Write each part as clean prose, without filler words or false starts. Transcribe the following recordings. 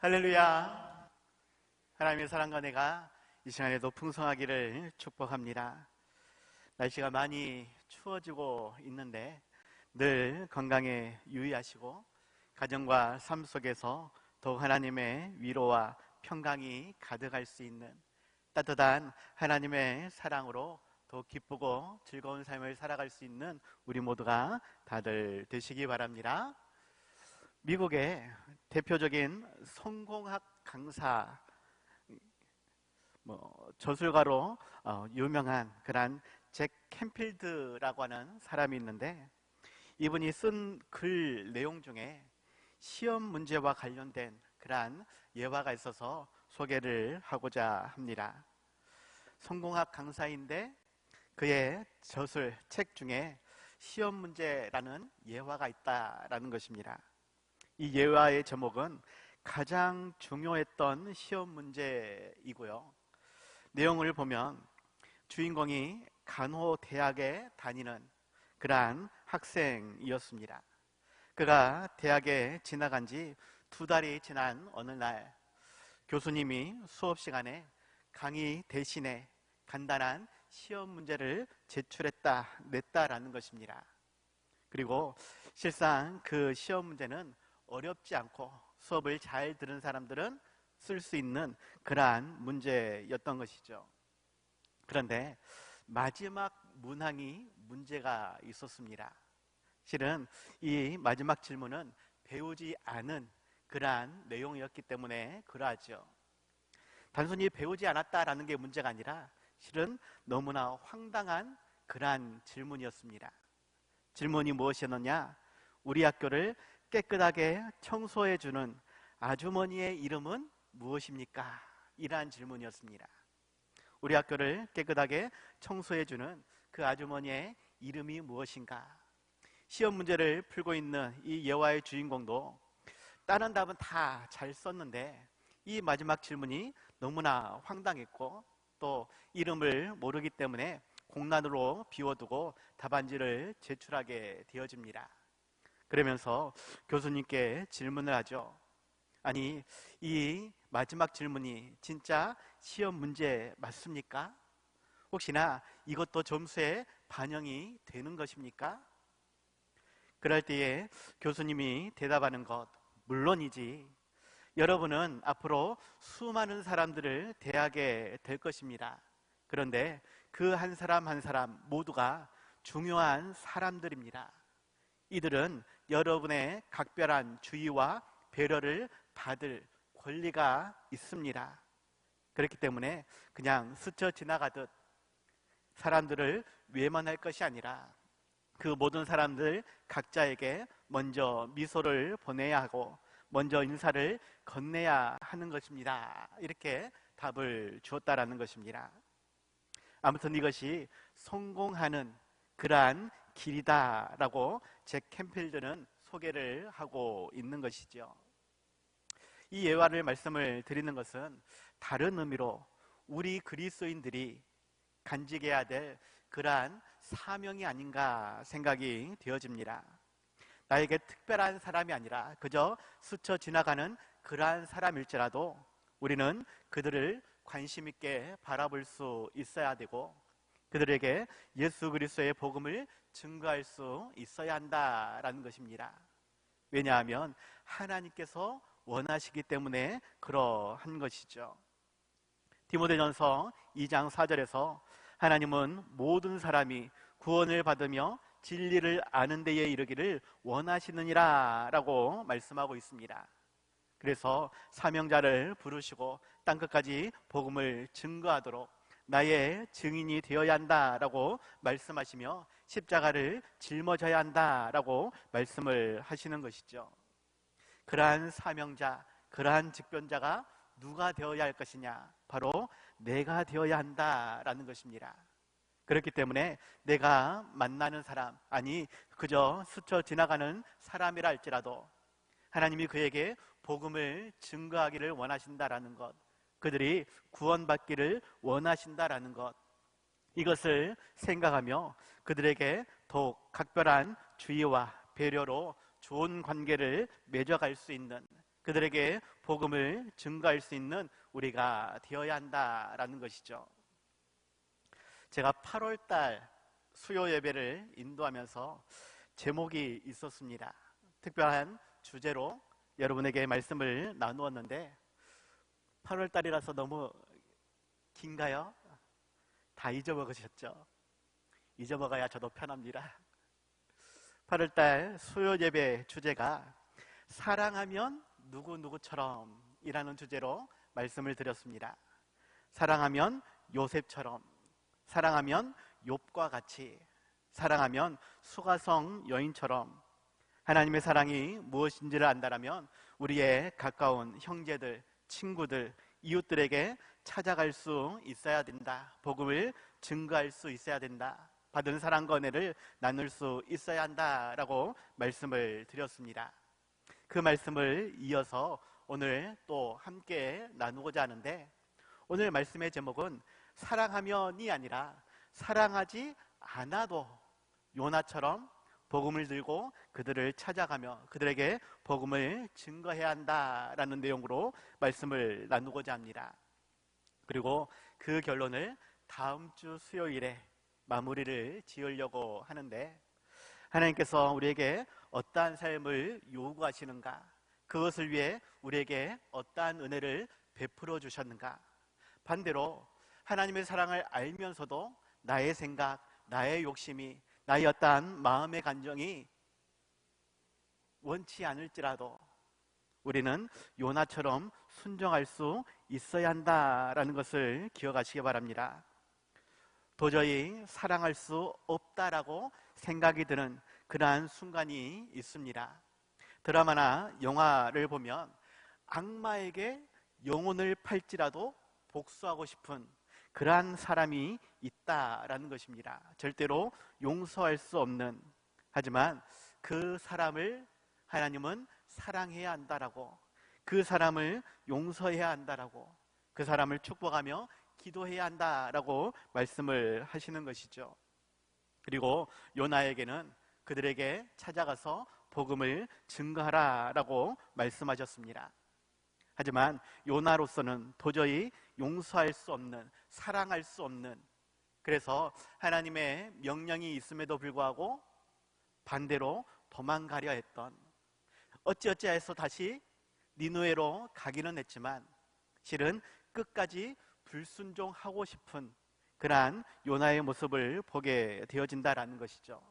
할렐루야. 하나님의 사랑과 은혜가 이 시간에도 풍성하기를 축복합니다. 날씨가 많이 추워지고 있는데 늘 건강에 유의하시고 가정과 삶 속에서 더욱 하나님의 위로와 평강이 가득할 수 있는 따뜻한 하나님의 사랑으로 더욱 기쁘고 즐거운 삶을 살아갈 수 있는 우리 모두가 다들 되시기 바랍니다. 미국의 대표적인 성공학 강사, 저술가로 유명한 그런 잭 캔필드라고 하는 사람이 있는데, 이분이 쓴 글 내용 중에 시험 문제와 관련된 그러한 예화가 있어서 소개를 하고자 합니다. 성공학 강사인데 그의 저술 책 중에 시험 문제라는 예화가 있다라는 것입니다. 이 예화의 제목은 가장 중요했던 시험 문제이고요. 내용을 보면 주인공이 간호대학에 다니는 그러한 학생이었습니다. 그가 대학에 지나간 지 2달이 지난 어느 날 교수님이 수업 시간에 강의 대신에 간단한 시험 문제를 냈다라는 것입니다. 그리고 실상 그 시험 문제는 어렵지 않고 수업을 잘 들은 사람들은 쓸 수 있는 그러한 문제였던 것이죠. 그런데 마지막 문항이 문제가 있었습니다. 실은 이 마지막 질문은 배우지 않은 그러한 내용이었기 때문에 그러하죠. 단순히 배우지 않았다라는 게 문제가 아니라 실은 너무나 황당한 그러한 질문이었습니다. 질문이 무엇이었느냐? 우리 학교를 깨끗하게 청소해주는 아주머니의 이름은 무엇입니까? 이러한 질문이었습니다. 우리 학교를 깨끗하게 청소해주는 그 아주머니의 이름이 무엇인가? 시험 문제를 풀고 있는 이 예화의 주인공도 다른 답은 다 잘 썼는데 이 마지막 질문이 너무나 황당했고 또 이름을 모르기 때문에 공란으로 비워두고 답안지를 제출하게 되어집니다. 그러면서 교수님께 질문을 하죠. 아니, 이 마지막 질문이 진짜 시험 문제 맞습니까? 혹시나 이것도 점수에 반영이 되는 것입니까? 그럴 때에 교수님이 대답하는 것, 물론이지. 여러분은 앞으로 수많은 사람들을 대하게 될 것입니다. 그런데 그 한 사람 한 사람 모두가 중요한 사람들입니다. 이들은 여러분의 각별한 주의와 배려를 받을 권리가 있습니다. 그렇기 때문에 그냥 스쳐 지나가듯 사람들을 외면할 것이 아니라 그 모든 사람들 각자에게 먼저 미소를 보내야 하고 먼저 인사를 건네야 하는 것입니다. 이렇게 답을 주었다라는 것입니다. 아무튼 이것이 성공하는 그러한 길이다라고 잭 캔필드는 소개를 하고 있는 것이죠. 이 예화를 말씀을 드리는 것은 다른 의미로 우리 그리스도인들이 간직해야 될 그러한 사명이 아닌가 생각이 되어집니다. 나에게 특별한 사람이 아니라 그저 스쳐 지나가는 그러한 사람일지라도 우리는 그들을 관심 있게 바라볼 수 있어야 되고 그들에게 예수 그리스도의 복음을 증거할 수 있어야 한다라는 것입니다. 왜냐하면 하나님께서 원하시기 때문에 그러한 것이죠. 디모데전서 2장 4절에서 하나님은 모든 사람이 구원을 받으며 진리를 아는 데에 이르기를 원하시느니라 라고 말씀하고 있습니다. 그래서 사명자를 부르시고 땅끝까지 복음을 증거하도록 나의 증인이 되어야 한다라고 말씀하시며 십자가를 짊어져야 한다라고 말씀을 하시는 것이죠. 그러한 사명자, 그러한 직변자가 누가 되어야 할 것이냐? 바로 내가 되어야 한다라는 것입니다. 그렇기 때문에 내가 만나는 사람, 아니 그저 스쳐 지나가는 사람이라 할지라도 하나님이 그에게 복음을 증거하기를 원하신다라는 것, 그들이 구원받기를 원하신다라는 것, 이것을 생각하며 그들에게 더욱 각별한 주의와 배려로 좋은 관계를 맺어갈 수 있는 그들에게 복음을 증거할 수 있는 우리가 되어야 한다라는 것이죠. 제가 8월 달 수요 예배를 인도하면서 제목이 있었습니다. 특별한 주제로 여러분에게 말씀을 나누었는데 8월 달이라서 너무 긴가요? 다 잊어먹으셨죠? 잊어먹어야 저도 편합니다. 8월 달 수요 예배 주제가 사랑하면 누구누구처럼 이라는 주제로 말씀을 드렸습니다. 사랑하면 요셉처럼, 사랑하면 욥과 같이, 사랑하면 수가성 여인처럼 하나님의 사랑이 무엇인지를 안다라면 우리의 가까운 형제들, 친구들, 이웃들에게 찾아갈 수 있어야 된다. 복음을 증거할 수 있어야 된다. 받은 사랑과 은혜를 나눌 수 있어야 한다라고 말씀을 드렸습니다. 그 말씀을 이어서 오늘 또 함께 나누고자 하는데, 오늘 말씀의 제목은 사랑하면이 아니라 사랑하지 않아도 요나처럼 복음을 들고 그들을 찾아가며 그들에게 복음을 증거해야 한다라는 내용으로 말씀을 나누고자 합니다. 그리고 그 결론을 다음 주 수요일에 마무리를 지으려고 하는데, 하나님께서 우리에게 어떠한 삶을 요구하시는가, 그것을 위해 우리에게 어떠한 은혜를 베풀어 주셨는가, 반대로 하나님의 사랑을 알면서도 나의 생각, 나의 욕심이, 나의 어떠한 마음의 감정이 원치 않을지라도 우리는 요나처럼 순종할 수 있어야 한다라는 것을 기억하시기 바랍니다. 도저히 사랑할 수 없다라고 생각이 드는 그러한 순간이 있습니다. 드라마나 영화를 보면 악마에게 영혼을 팔지라도 복수하고 싶은 그러한 사람이 있다라는 것입니다. 절대로 용서할 수 없는, 하지만 그 사람을 하나님은 사랑해야 한다라고, 그 사람을 용서해야 한다라고, 그 사람을 축복하며 기도해야 한다라고 말씀을 하시는 것이죠. 그리고 요나에게는 그들에게 찾아가서 복음을 증거하라라고 말씀하셨습니다. 하지만 요나로서는 도저히 용서할 수 없는, 사랑할 수 없는, 그래서 하나님의 명령이 있음에도 불구하고 반대로 도망가려 했던, 어찌어찌해서 다시 니느웨로 가기는 했지만 실은 끝까지 불순종하고 싶은 그러한 요나의 모습을 보게 되어진다라는 것이죠.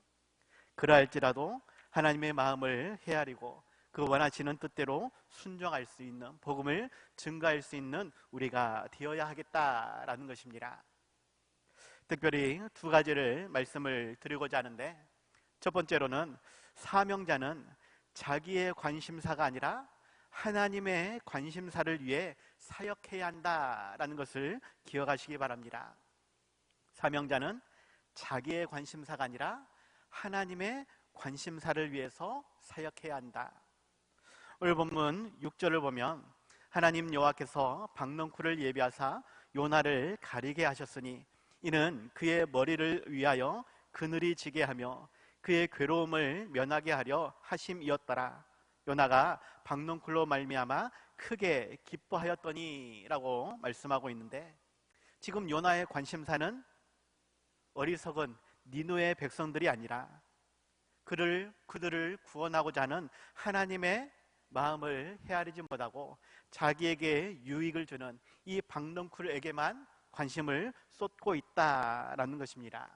그러할지라도 하나님의 마음을 헤아리고 그 원하시는 뜻대로 순종할 수 있는, 복음을 증거할 수 있는 우리가 되어야 하겠다라는 것입니다. 특별히 두 가지를 말씀을 드리고자 하는데, 첫 번째로는 사명자는 자기의 관심사가 아니라 하나님의 관심사를 위해 사역해야 한다라는 것을 기억하시기 바랍니다. 사명자는 자기의 관심사가 아니라 하나님의 관심사를 위해서 사역해야 한다. 오늘 본문 6절을 보면 하나님 여호와께서 박넝쿨을 예비하사 요나를 가리게 하셨으니 이는 그의 머리를 위하여 그늘이 지게 하며 그의 괴로움을 면하게 하려 하심이었더라. 요나가 박넝쿨로 말미암아 크게 기뻐하였더니 라고 말씀하고 있는데, 지금 요나의 관심사는 어리석은 니느웨 백성들이 아니라 그들을 구원하고자 하는 하나님의 마음을 헤아리지 못하고 자기에게 유익을 주는 이 박넝쿨에게만 관심을 쏟고 있다라는 것입니다.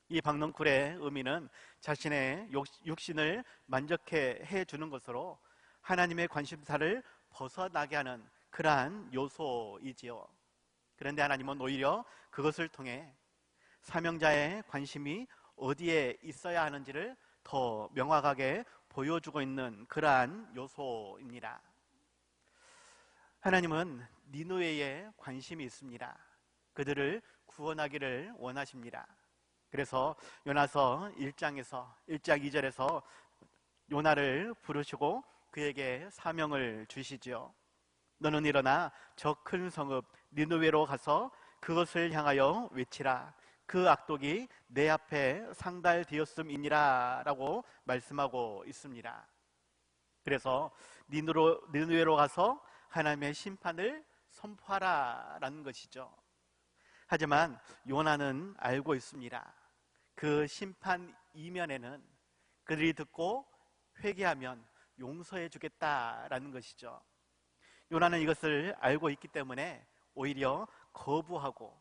이 박넝쿨의 의미는 자신의 육신을 만족해 해주는 것으로 하나님의 관심사를 벗어나게 하는 그러한 요소이지요. 그런데 하나님은 오히려 그것을 통해 사명자의 관심이 어디에 있어야 하는지를 더 명확하게 보여주고 있는 그러한 요소입니다. 하나님은 니느웨에 관심이 있습니다. 그들을 구원하기를 원하십니다. 그래서 요나서 1장 2절에서 요나를 부르시고 그에게 사명을 주시죠. 너는 일어나 저 큰 성읍 니느웨로 가서 그것을 향하여 외치라. 그 악독이 내 앞에 상달되었음이니라 라고 말씀하고 있습니다. 그래서 니누에로 가서 하나님의 심판을 선포하라라는 것이죠. 하지만 요나는 알고 있습니다. 그 심판 이면에는 그들이 듣고 회개하면 용서해 주겠다라는 것이죠. 요나는 이것을 알고 있기 때문에 오히려 거부하고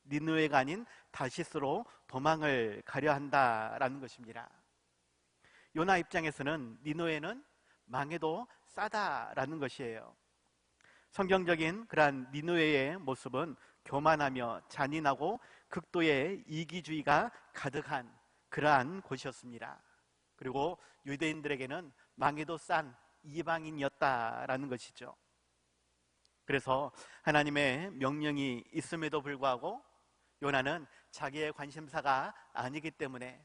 니느웨가 아닌 다시스로 도망을 가려 한다라는 것입니다. 요나 입장에서는 니느웨는 망해도 싸다라는 것이에요. 성경적인 그러한 니느웨의 모습은 교만하며 잔인하고 극도의 이기주의가 가득한 그러한 곳이었습니다. 그리고 유대인들에게는 망해도 싼 이방인이었다라는 것이죠. 그래서 하나님의 명령이 있음에도 불구하고 요나는 자기의 관심사가 아니기 때문에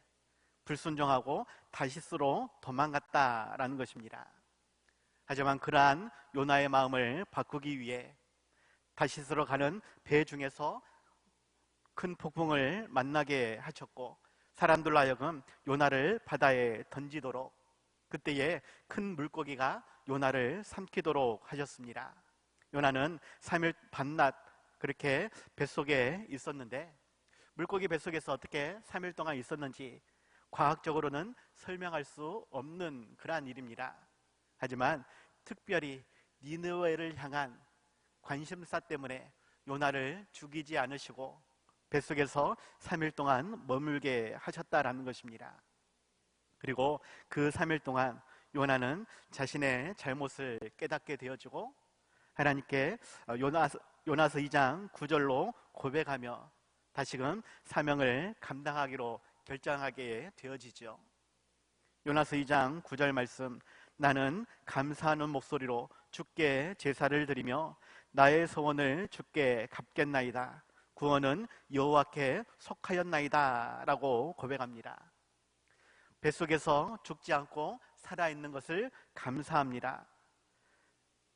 불순종하고 다시스로 도망갔다라는 것입니다. 하지만 그러한 요나의 마음을 바꾸기 위해 다시스로 가는 배 중에서 큰 폭풍을 만나게 하셨고 사람들로 하여금 요나를 바다에 던지도록 그때에 큰 물고기가 요나를 삼키도록 하셨습니다. 요나는 3일 밤낮 그렇게 뱃속에 있었는데 물고기 뱃속에서 어떻게 3일 동안 있었는지 과학적으로는 설명할 수 없는 그러한 일입니다. 하지만 특별히 니느웨를 향한 관심사 때문에 요나를 죽이지 않으시고 뱃속에서 3일 동안 머물게 하셨다라는 것입니다. 그리고 그 3일 동안 요나는 자신의 잘못을 깨닫게 되어지고 하나님께 요나서 2장 9절로 고백하며 다시금 사명을 감당하기로 결정하게 되어지죠. 요나서 2장 9절 말씀, 나는 감사하는 목소리로 주께 제사를 드리며 나의 소원을 주께 갚겠나이다. 구원은 여호와께 속하였나이다 라고 고백합니다. 뱃속에서 죽지 않고 살아있는 것을 감사합니다.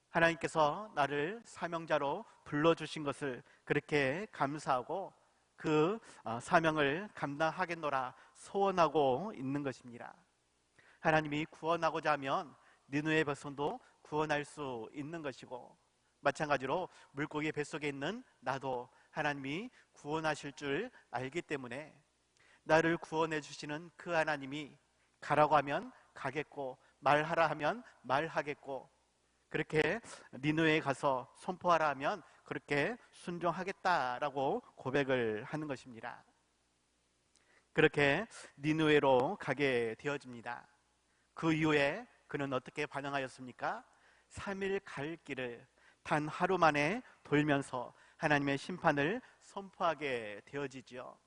하나님께서 나를 사명자로 불러주신 것을 그렇게 감사하고 그 사명을 감당하겠노라 소원하고 있는 것입니다. 하나님이 구원하고자 하면 니느웨 백성도 구원할 수 있는 것이고 마찬가지로 물고기 뱃속에 있는 나도 하나님이 구원하실 줄 알기 때문에 나를 구원해 주시는 그 하나님이 가라고 하면 가겠고 말하라 하면 말하겠고 그렇게 니느웨에 가서 선포하라 하면 그렇게 순종하겠다라고 고백을 하는 것입니다. 그렇게 니느웨로 가게 되어집니다. 그 이후에 그는 어떻게 반응하였습니까? 3일 갈 길을 단 하루 만에 돌면서 하나님의 심판을 선포하게 되어지죠.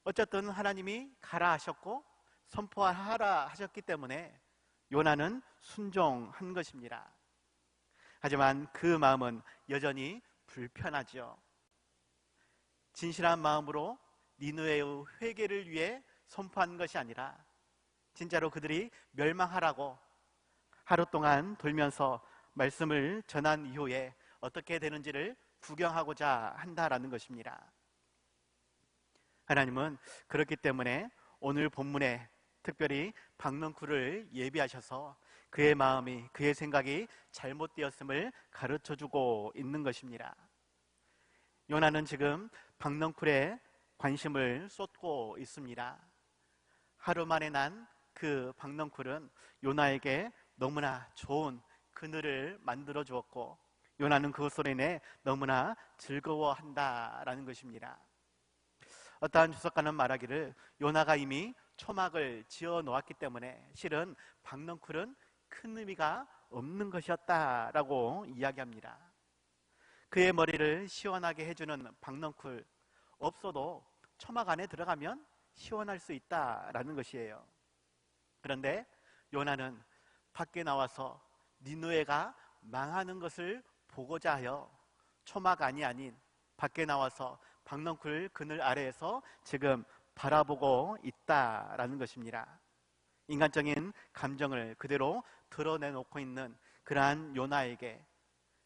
어쨌든 하나님이 가라 하셨고 선포하라 하셨기 때문에 요나는 순종한 것입니다. 하지만 그 마음은 여전히 불편하죠. 진실한 마음으로 니느웨의 회개를 위해 선포한 것이 아니라 진짜로 그들이 멸망하라고 하루 동안 돌면서 말씀을 전한 이후에 어떻게 되는지를 구경하고자 한다라는 것입니다. 하나님은 그렇기 때문에 오늘 본문에 특별히 박넝쿨을 예비하셔서 그의 마음이 그의 생각이 잘못되었음을 가르쳐주고 있는 것입니다. 요나는 지금 박넝쿨에 관심을 쏟고 있습니다. 하루 만에 난 그 박넝쿨은 요나에게 너무나 좋은 그늘을 만들어 주었고 요나는 그것으로 인해 너무나 즐거워한다라는 것입니다. 어떠한 주석가는 말하기를 요나가 이미 초막을 지어 놓았기 때문에 실은 박넝쿨은 큰 의미가 없는 것이었다라고 이야기합니다. 그의 머리를 시원하게 해주는 박넝쿨 없어도 초막 안에 들어가면 시원할 수 있다라는 것이에요. 그런데 요나는 밖에 나와서 니느웨가 망하는 것을 보고자 하여 초막 안이 아닌 밖에 나와서 박넝쿨 그늘 아래에서 지금 바라보고 있다라는 것입니다. 인간적인 감정을 그대로 드러내놓고 있는 그러한 요나에게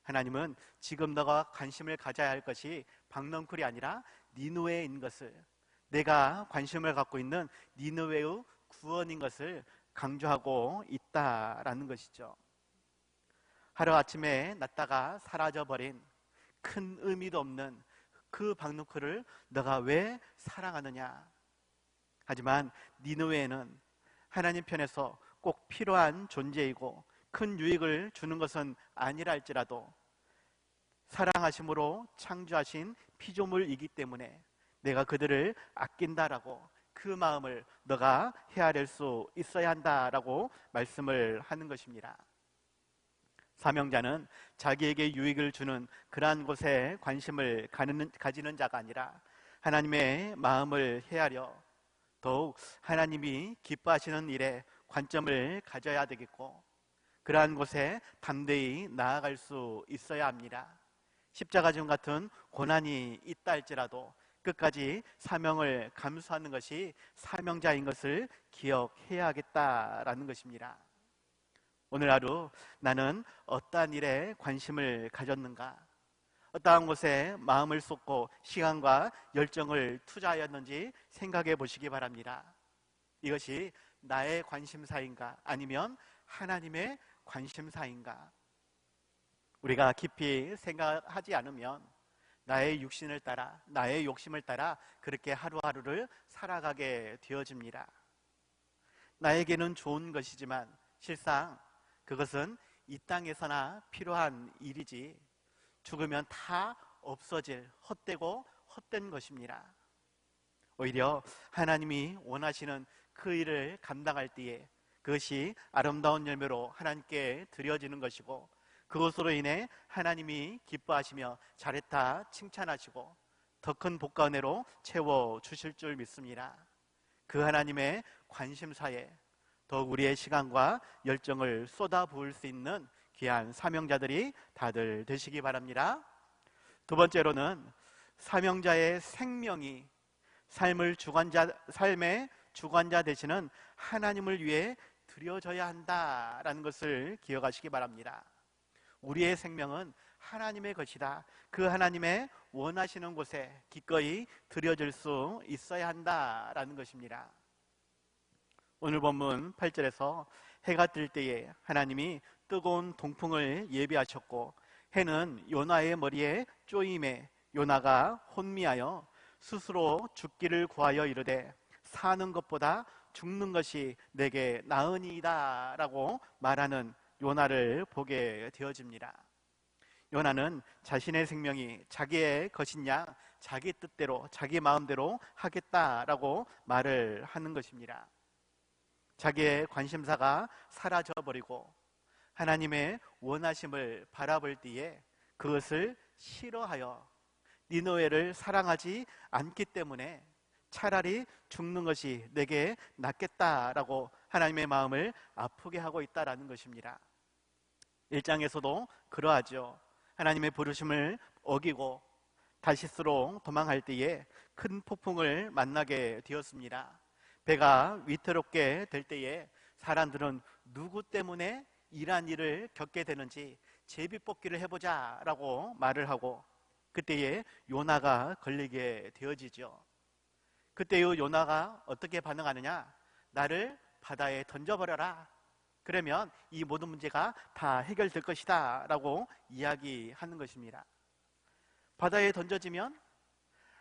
하나님은 지금 너가 관심을 가져야 할 것이 박넝쿨이 아니라 니느웨인 것을, 내가 관심을 갖고 있는 니느웨의 구원인 것을 강조하고 있다라는 것이죠. 하루아침에 났다가 사라져버린 큰 의미도 없는 그 박누크를 너가 왜 사랑하느냐? 하지만 니느웨는 하나님 편에서 꼭 필요한 존재이고 큰 유익을 주는 것은 아니라 할지라도 사랑하심으로 창조하신 피조물이기 때문에 내가 그들을 아낀다라고, 그 마음을 너가 헤아릴 수 있어야 한다라고 말씀을 하는 것입니다. 사명자는 자기에게 유익을 주는 그러한 곳에 관심을 가지는 자가 아니라 하나님의 마음을 헤아려 더욱 하나님이 기뻐하시는 일에 관점을 가져야 되겠고, 그러한 곳에 담대히 나아갈 수 있어야 합니다. 십자가 좀 같은 고난이 있다 할지라도 끝까지 사명을 감수하는 것이 사명자인 것을 기억해야 하겠다라는 것입니다. 오늘 하루 나는 어떠한 일에 관심을 가졌는가? 어떠한 곳에 마음을 쏟고 시간과 열정을 투자하였는지 생각해 보시기 바랍니다. 이것이 나의 관심사인가? 아니면 하나님의 관심사인가? 우리가 깊이 생각하지 않으면 나의 육신을 따라, 나의 욕심을 따라 그렇게 하루하루를 살아가게 되어집니다. 나에게는 좋은 것이지만 실상 그것은 이 땅에서나 필요한 일이지 죽으면 다 없어질 헛되고 헛된 것입니다. 오히려 하나님이 원하시는 그 일을 감당할 때에 그것이 아름다운 열매로 하나님께 드려지는 것이고, 그것으로 인해 하나님이 기뻐하시며 잘했다 칭찬하시고 더 큰 복과 은혜로 채워주실 줄 믿습니다. 그 하나님의 관심사에 더욱 우리의 시간과 열정을 쏟아부을 수 있는 귀한 사명자들이 다들 되시기 바랍니다. 두 번째로는 사명자의 생명이 삶의 주관자 되시는 하나님을 위해 드려져야 한다라는 것을 기억하시기 바랍니다. 우리의 생명은 하나님의 것이다. 그 하나님의 원하시는 곳에 기꺼이 드려질 수 있어야 한다라는 것입니다. 오늘 본문 8절에서 해가 뜰 때에 하나님이 뜨거운 동풍을 예비하셨고 해는 요나의 머리에 쪼임에 요나가 혼미하여 스스로 죽기를 구하여 이르되 사는 것보다 죽는 것이 내게 나으니이다 라고 말하는 요나를 보게 되어집니다. 요나는 자신의 생명이 자기의 것이냐 자기 뜻대로 자기 마음대로 하겠다라고 말을 하는 것입니다. 자기의 관심사가 사라져버리고 하나님의 원하심을 바라볼 때에 그것을 싫어하여 니느웨를 사랑하지 않기 때문에 차라리 죽는 것이 내게 낫겠다라고 하나님의 마음을 아프게 하고 있다라는 것입니다. 1장에서도 그러하죠. 하나님의 부르심을 어기고 다시스로 도망할 때에 큰 폭풍을 만나게 되었습니다. 배가 위태롭게 될 때에 사람들은 누구 때문에 이러한 일을 겪게 되는지 제비뽑기를 해보자 라고 말을 하고 그때에 요나가 걸리게 되어지죠. 그때의 요나가 어떻게 반응하느냐? 나를 바다에 던져버려라. 그러면 이 모든 문제가 다 해결될 것이다 라고 이야기하는 것입니다. 바다에 던져지면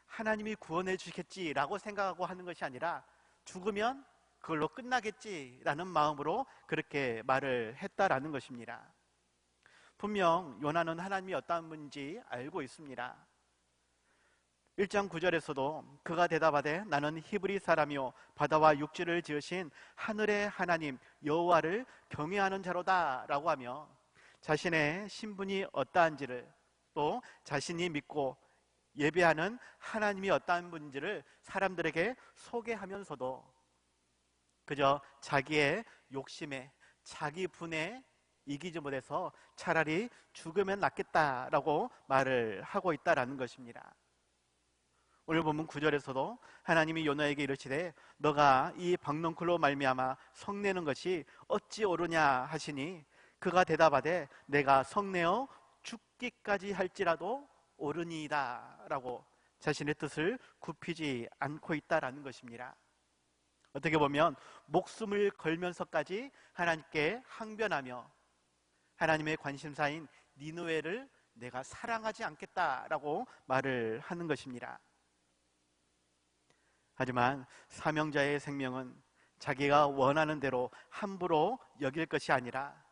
하나님이 구원해 주시겠지라고 생각하고 하는 것이 아니라 죽으면 그걸로 끝나겠지라는 마음으로 그렇게 말을 했다라는 것입니다. 분명 요나는 하나님이 어떠한 분인지 알고 있습니다. 1장 9절에서도 그가 대답하되 나는 히브리 사람이요 바다와 육지를 지으신 하늘의 하나님 여호와를 경외하는 자로다 라고 하며 자신의 신분이 어떠한지를 또 자신이 믿고 예배하는 하나님이 어떠한 분인지를 사람들에게 소개하면서도 그저 자기의 욕심에 자기 분에 이기지 못해서 차라리 죽으면 낫겠다라고 말을 하고 있다라는 것입니다. 오늘 본문 9절에서도 하나님이 요나에게 이르시되 너가 이 박넝쿨로 말미암아 성내는 것이 어찌 옳으냐 하시니 그가 대답하되 내가 성내어 죽기까지 할지라도 옳으니이다 라고 자신의 뜻을 굽히지 않고 있다라는 것입니다. 어떻게 보면 목숨을 걸면서까지 하나님께 항변하며 하나님의 관심사인 니느웨를 내가 사랑하지 않겠다라고 말을 하는 것입니다. 하지만 사명자의 생명은 자기가 원하는 대로 함부로 여길 것이 아니라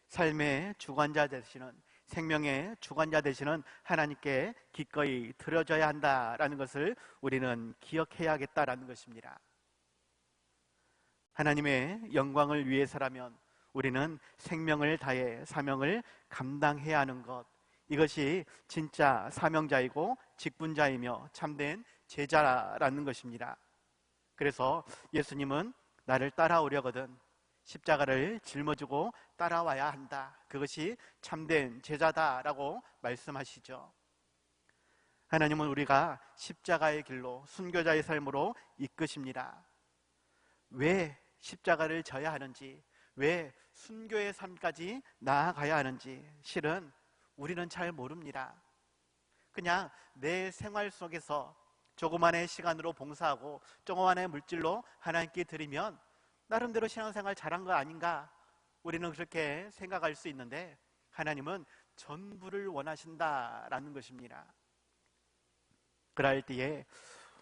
삶의 주관자 되시는, 생명의 주관자 되시는 하나님께 기꺼이 드려져야 한다라는 것을 우리는 기억해야겠다라는 것입니다. 하나님의 영광을 위해서라면 우리는 생명을 다해 사명을 감당해야 하는 것, 이것이 진짜 사명자이고 직분자이며 참된 제자라는 것입니다. 그래서 예수님은 나를 따라오려거든 십자가를 짊어지고 따라와야 한다, 그것이 참된 제자다라고 말씀하시죠. 하나님은 우리가 십자가의 길로, 순교자의 삶으로 이끄십니다. 왜 십자가를 져야 하는지, 왜 순교의 삶까지 나아가야 하는지 실은 우리는 잘 모릅니다. 그냥 내 생활 속에서 조그만의 시간으로 봉사하고 조그만의 물질로 하나님께 드리면 나름대로 신앙생활 잘한 거 아닌가, 우리는 그렇게 생각할 수 있는데 하나님은 전부를 원하신다라는 것입니다. 그럴 때에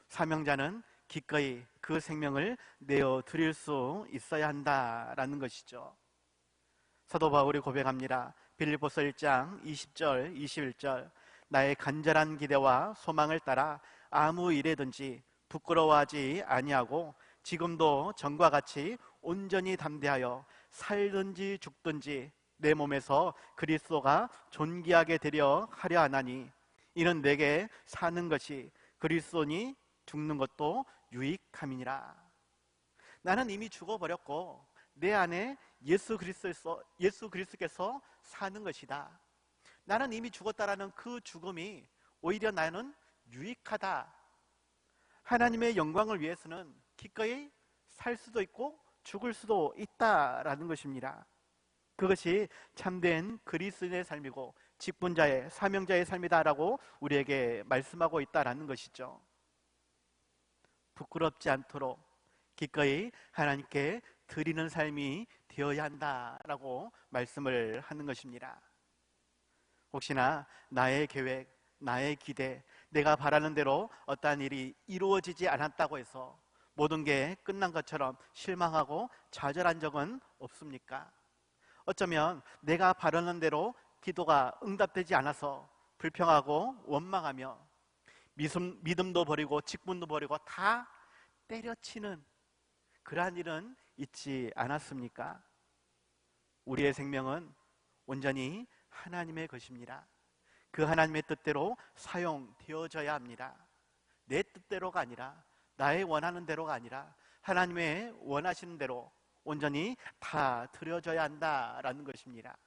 사명자는 기꺼이 그 생명을 내어 드릴 수 있어야 한다라는 것이죠. 사도 바울이 고백합니다. 빌립보서 1장 20절 21절, 나의 간절한 기대와 소망을 따라 아무 일에든지 부끄러워하지 아니하고 지금도 전과 같이 온전히 담대하여 살든지 죽든지 내 몸에서 그리스도가 존귀하게 되려 하려 하나니 이는 내게 사는 것이 그리스도니 죽는 것도 유익함이니라. 나는 이미 죽어버렸고 내 안에 예수 그리스도께서 사는 것이다. 나는 이미 죽었다라는 그 죽음이 오히려 나는 유익하다. 하나님의 영광을 위해서는 기꺼이 살 수도 있고 죽을 수도 있다라는 것입니다. 그것이 참된 그리스도인의 삶이고 직분자의, 사명자의 삶이다라고 우리에게 말씀하고 있다라는 것이죠. 부끄럽지 않도록 기꺼이 하나님께 드리는 삶이 되어야 한다라고 말씀을 하는 것입니다. 혹시나 나의 계획, 나의 기대, 내가 바라는 대로 어떠한 일이 이루어지지 않았다고 해서 모든 게 끝난 것처럼 실망하고 좌절한 적은 없습니까? 어쩌면 내가 바라는 대로 기도가 응답되지 않아서 불평하고 원망하며 믿음도 버리고 직분도 버리고 다 때려치는 그러한 일은 있지 않았습니까? 우리의 생명은 온전히 하나님의 것입니다. 그 하나님의 뜻대로 사용되어져야 합니다. 내 뜻대로가 아니라, 나의 원하는 대로가 아니라 하나님의 원하시는 대로 온전히 다 드려져야 한다라는 것입니다.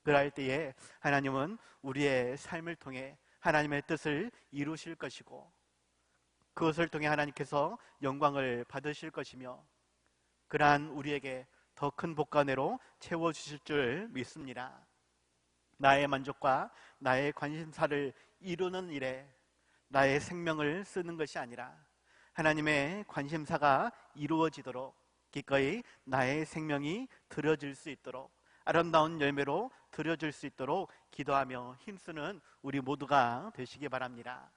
그럴 때에 하나님은 우리의 삶을 통해 하나님의 뜻을 이루실 것이고 그것을 통해 하나님께서 영광을 받으실 것이며 그러한 우리에게 더 큰 복과 은혜로 채워주실 줄 믿습니다. 나의 만족과 나의 관심사를 이루는 일에 나의 생명을 쓰는 것이 아니라 하나님의 관심사가 이루어지도록 기꺼이 나의 생명이 드려질 수 있도록 아름다운 열매로 드려질 수 있도록 기도하며 힘쓰는 우리 모두가 되시기 바랍니다.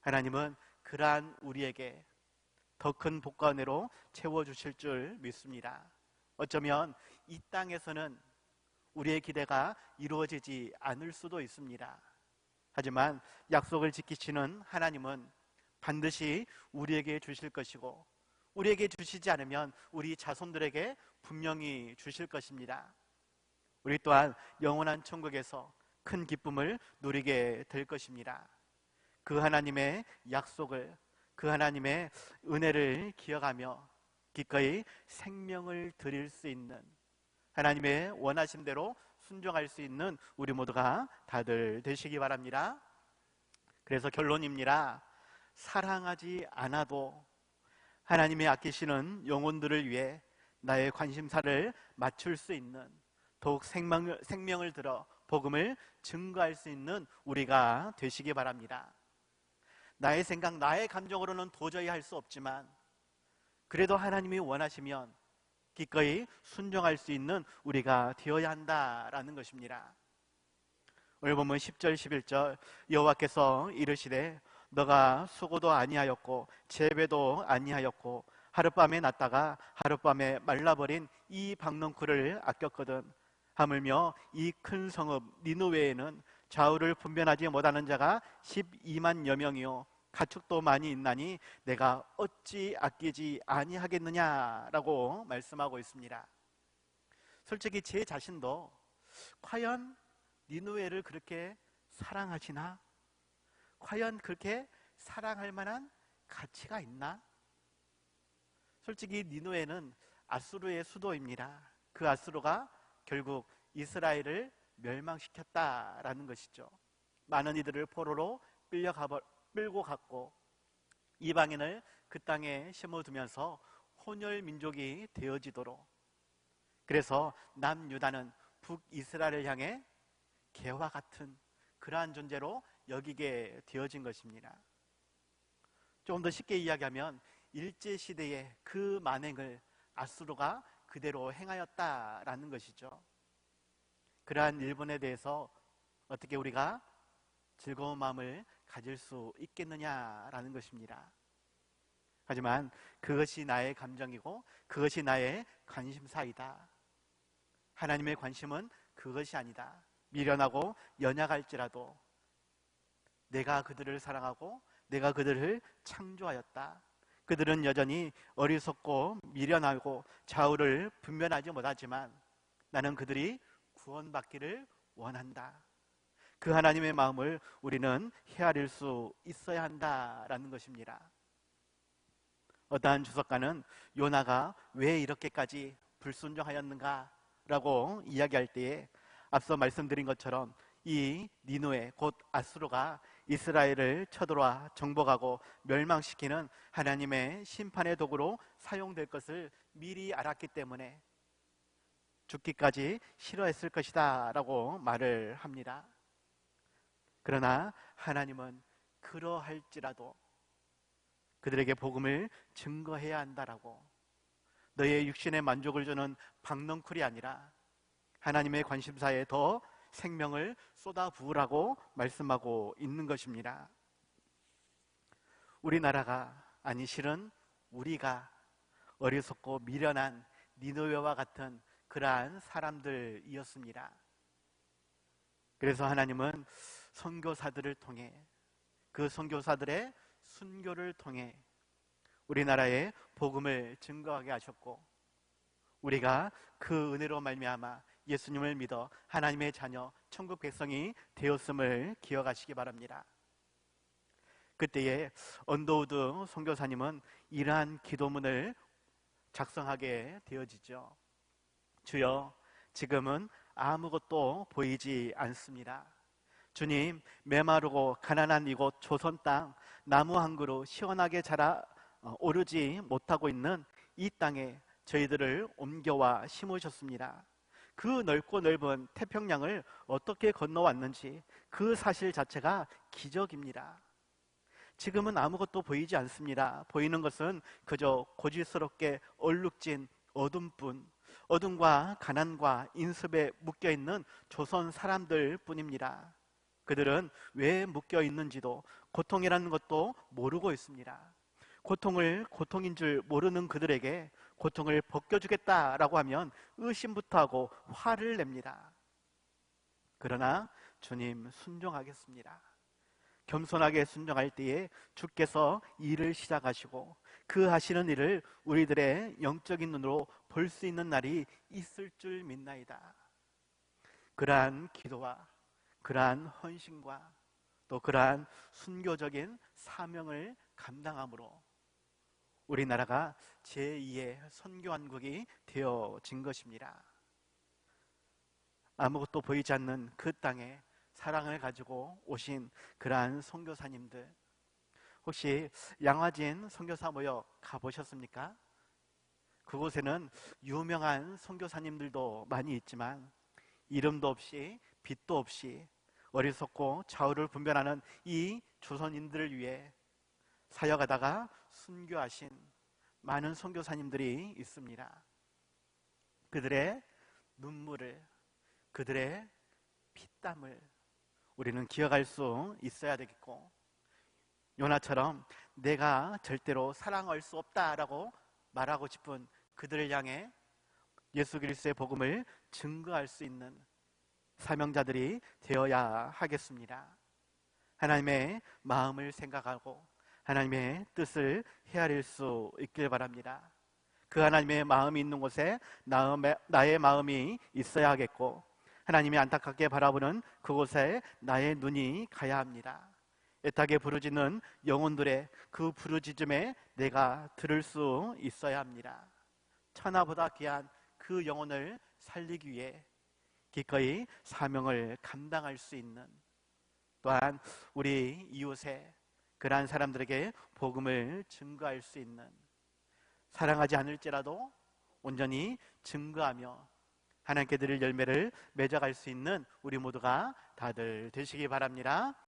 하나님은 그러한 우리에게 더 큰 복과 은혜로 채워주실 줄 믿습니다. 어쩌면 이 땅에서는 우리의 기대가 이루어지지 않을 수도 있습니다. 하지만 약속을 지키시는 하나님은 반드시 우리에게 주실 것이고 우리에게 주시지 않으면 우리 자손들에게 분명히 주실 것입니다. 우리 또한 영원한 천국에서 큰 기쁨을 누리게 될 것입니다. 그 하나님의 약속을, 그 하나님의 은혜를 기억하며 기꺼이 생명을 드릴 수 있는, 하나님의 원하신 대로 순종할 수 있는 우리 모두가 다들 되시기 바랍니다. 그래서 결론입니다. 사랑하지 않아도 하나님의 아끼시는 영혼들을 위해 나의 관심사를 맞출 수 있는, 더욱 생명을 들어 복음을 증거할 수 있는 우리가 되시기 바랍니다. 나의 생각, 나의 감정으로는 도저히 할 수 없지만 그래도 하나님이 원하시면 기꺼이 순종할 수 있는 우리가 되어야 한다라는 것입니다. 오늘 보면 10절 11절 여호와께서 이르시되 너가 수고도 아니하였고 재배도 아니하였고 하룻밤에 났다가 하룻밤에 말라버린 이 박넝쿨을 아꼈거든. 하물며 이 큰 성읍 니느웨에는 좌우를 분별하지 못하는 자가 12만여 명이요 가축도 많이 있나니 내가 어찌 아끼지 아니하겠느냐라고 말씀하고 있습니다. 솔직히 제 자신도 과연 니느웨를 그렇게 사랑하시나? 과연 그렇게 사랑할 만한 가치가 있나? 솔직히 니느웨는 아수르의 수도입니다. 그 아수르가 결국 이스라엘을 멸망시켰다라는 것이죠. 많은 이들을 포로로 끌고 갔고 이방인을 그 땅에 심어두면서 혼혈 민족이 되어지도록, 그래서 남유다는 북이스라엘을 향해 개와 같은 그러한 존재로 여기게 되어진 것입니다. 조금 더 쉽게 이야기하면 일제시대의 그 만행을 아수르가 그대로 행하였다라는 것이죠. 그러한 일본에 대해서 어떻게 우리가 즐거운 마음을 가질 수 있겠느냐라는 것입니다. 하지만 그것이 나의 감정이고 그것이 나의 관심사이다. 하나님의 관심은 그것이 아니다. 미련하고 연약할지라도 내가 그들을 사랑하고 내가 그들을 창조하였다. 그들은 여전히 어리석고 미련하고 좌우를 분별하지 못하지만 나는 그들이 구원받기를 원한다. 그 하나님의 마음을 우리는 헤아릴 수 있어야 한다라는 것입니다. 어떠한 주석가는 요나가 왜 이렇게까지 불순종하였는가 라고 이야기할 때에 앞서 말씀드린 것처럼 이 니느웨 곧 아수르가 이스라엘을 쳐들어와 정복하고 멸망시키는 하나님의 심판의 도구로 사용될 것을 미리 알았기 때문에 죽기까지 싫어했을 것이다 라고 말을 합니다. 그러나 하나님은 그러할지라도 그들에게 복음을 증거해야 한다라고, 너의 육신의 만족을 주는 박넝쿨이 아니라 하나님의 관심사에 더 생명을 쏟아부으라고 말씀하고 있는 것입니다. 우리나라가, 아니 실은 우리가 어리석고 미련한 니느웨와 같은 그러한 사람들이었습니다. 그래서 하나님은 선교사들을 통해, 그 선교사들의 순교를 통해 우리나라에 복음을 증거하게 하셨고, 우리가 그 은혜로 말미암아 예수님을 믿어 하나님의 자녀 천국 백성이 되었음을 기억하시기 바랍니다. 그때에 언더우드 선교사님은 이러한 기도문을 작성하게 되어지죠. 주여, 지금은 아무것도 보이지 않습니다. 주님, 메마르고 가난한 이곳 조선 땅 나무 한 그루 시원하게 자라 오르지 못하고 있는 이 땅에 저희들을 옮겨와 심으셨습니다. 그 넓고 넓은 태평양을 어떻게 건너왔는지 그 사실 자체가 기적입니다. 지금은 아무것도 보이지 않습니다. 보이는 것은 그저 고질스럽게 얼룩진 어둠뿐, 어둠과 가난과 인습에 묶여있는 조선 사람들 뿐입니다. 그들은 왜 묶여있는지도 고통이라는 것도 모르고 있습니다. 고통을 고통인 줄 모르는 그들에게 고통을 벗겨주겠다라고 하면 의심부터 하고 화를 냅니다. 그러나 주님, 순종하겠습니다. 겸손하게 순종할 때에 주께서 일을 시작하시고 그 하시는 일을 우리들의 영적인 눈으로 볼 수 있는 날이 있을 줄 믿나이다. 그러한 기도와 그러한 헌신과 또 그러한 순교적인 사명을 감당함으로 우리나라가 제2의 선교왕국이 되어진 것입니다. 아무것도 보이지 않는 그 땅에 사랑을 가지고 오신 그러한 선교사님들, 혹시 양화진 선교사 모여 가보셨습니까? 그곳에는 유명한 선교사님들도 많이 있지만 이름도 없이 빛도 없이 어리석고 좌우를 분별하는 이 조선인들을 위해 사역하다가 순교하신 많은 선교사님들이 있습니다. 그들의 눈물을, 그들의 피땀을 우리는 기억할 수 있어야 되겠고, 요나처럼 내가 절대로 사랑할 수 없다라고 말하고 싶은 그들을 향해 예수 그리스도의 복음을 증거할 수 있는 사명자들이 되어야 하겠습니다. 하나님의 마음을 생각하고 하나님의 뜻을 헤아릴 수 있길 바랍니다. 그 하나님의 마음이 있는 곳에 나의 마음이 있어야 하겠고, 하나님이 안타깝게 바라보는 그곳에 나의 눈이 가야 합니다. 애타게 부르짖는 영혼들의 그 부르짖음에 내가 들을 수 있어야 합니다. 천하보다 귀한 그 영혼을 살리기 위해 기꺼이 사명을 감당할 수 있는, 또한 우리 이웃에 그러한 사람들에게 복음을 증거할 수 있는, 사랑하지 않을지라도 온전히 증거하며 하나님께 드릴 열매를 맺어갈 수 있는 우리 모두가 다들 되시기 바랍니다.